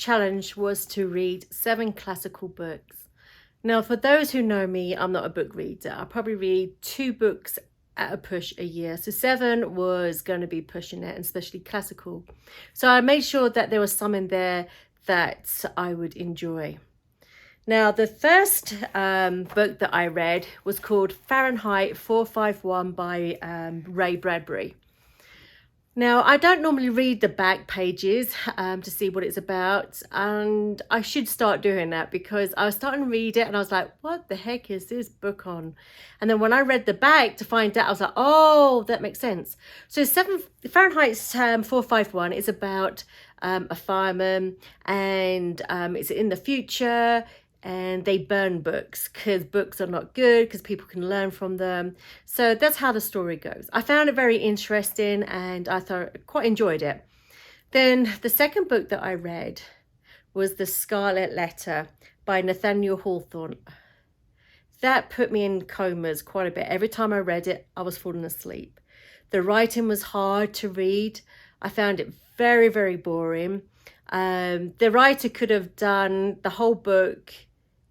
challenge was to read 7 classical books. Now, for those who know me, I'm not a book reader. I probably read 2 books at a push a year. So 7 was going to be pushing it, and especially classical. So I made sure that there was some in there that I would enjoy. Now, the first book that I read was called Fahrenheit 451 by Ray Bradbury. Now, I don't normally read the back pages to see what it's about, and I should start doing that because I was starting to read it and I was like, what the heck is this book on? And then when I read the back to find out, I was like, oh, that makes sense. So Fahrenheit 451 is about a fireman, and it's in the future, and they burn books because books are not good, because people can learn from them. So that's how the story goes. I found it very interesting and I quite enjoyed it. Then the second book that I read was The Scarlet Letter by Nathaniel Hawthorne. That put me in comas quite a bit. Every time I read it, I was falling asleep. The writing was hard to read. I found it very, very boring. The writer could have done the whole book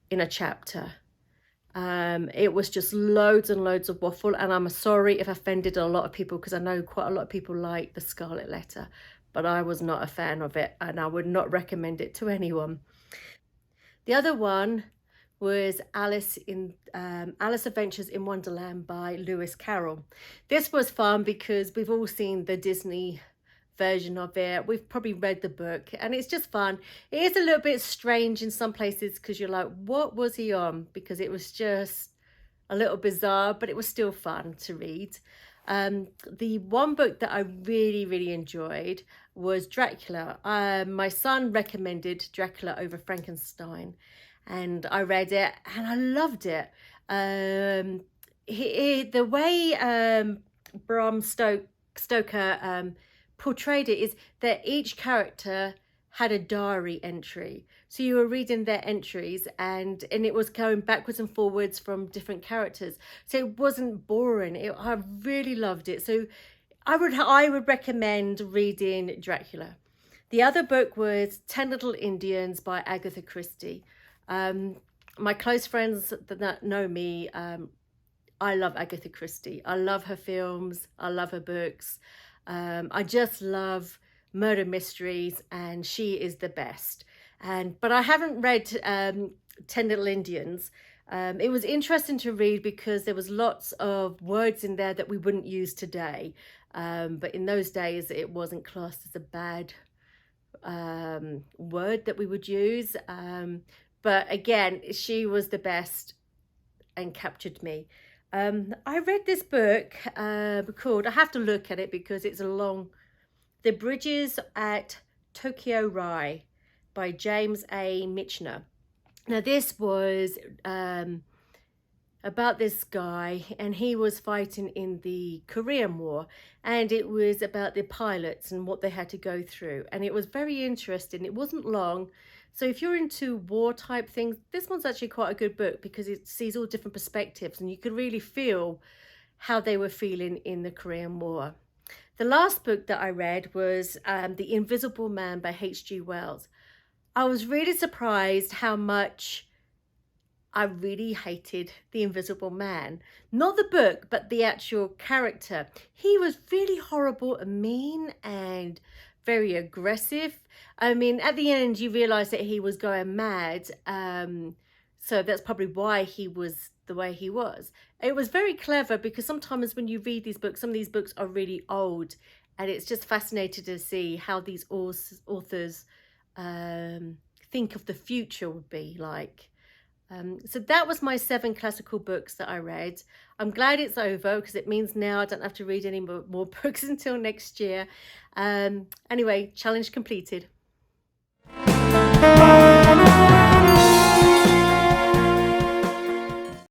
in a chapter. It was just loads and loads of waffle, and I'm sorry if I offended a lot of people, because I know quite a lot of people like The Scarlet Letter, but I was not a fan of it, and I would not recommend it to anyone. The other one was Alice Adventures in Wonderland by Lewis Carroll. This was fun because we've all seen the Disney version of it. We've probably read the book, and it's just fun. It is a little bit strange in some places because you're like, what was he on? Because it was just a little bizarre, but it was still fun to read. The one book that I really, really enjoyed was Dracula. My son recommended Dracula over Frankenstein, and I read it and I loved it. The way Bram Stoker portrayed it is that each character had a diary entry. So you were reading their entries, and it was going backwards and forwards from different characters. So it wasn't boring. I really loved it. So I would recommend reading Dracula. The other book was 10 Little Indians by Agatha Christie. My close friends that know me, I love Agatha Christie. I love her films. I love her books. I just love murder mysteries, and she is the best. But I haven't read 10 Little Indians. It was interesting to read because there was lots of words in there that we wouldn't use today. But in those days, it wasn't classed as a bad word that we would use. But again, she was the best and captured me. I read this book called, I have to look at it because it's a long, The Bridges at Tokyo Rai by James A. Michener. Now this was about this guy, and he was fighting in the Korean War, and it was about the pilots and what they had to go through, and it was very interesting. It wasn't long. So if you're into war type things, this one's actually quite a good book because it sees all different perspectives, and you could really feel how they were feeling in the Korean War. The last book that I read was The Invisible Man by H.G. Wells. I was really surprised how much I really hated The Invisible Man. Not the book, but the actual character. He was really horrible and mean and very aggressive. I mean, at the end, you realise that he was going mad. So that's probably why he was the way he was. It was very clever because sometimes when you read these books, some of these books are really old, and it's just fascinating to see how these authors think of the future would be like. So that was my 7 classical books that I read. I'm glad it's over because it means now I don't have to read any more books until next year. Anyway, challenge completed.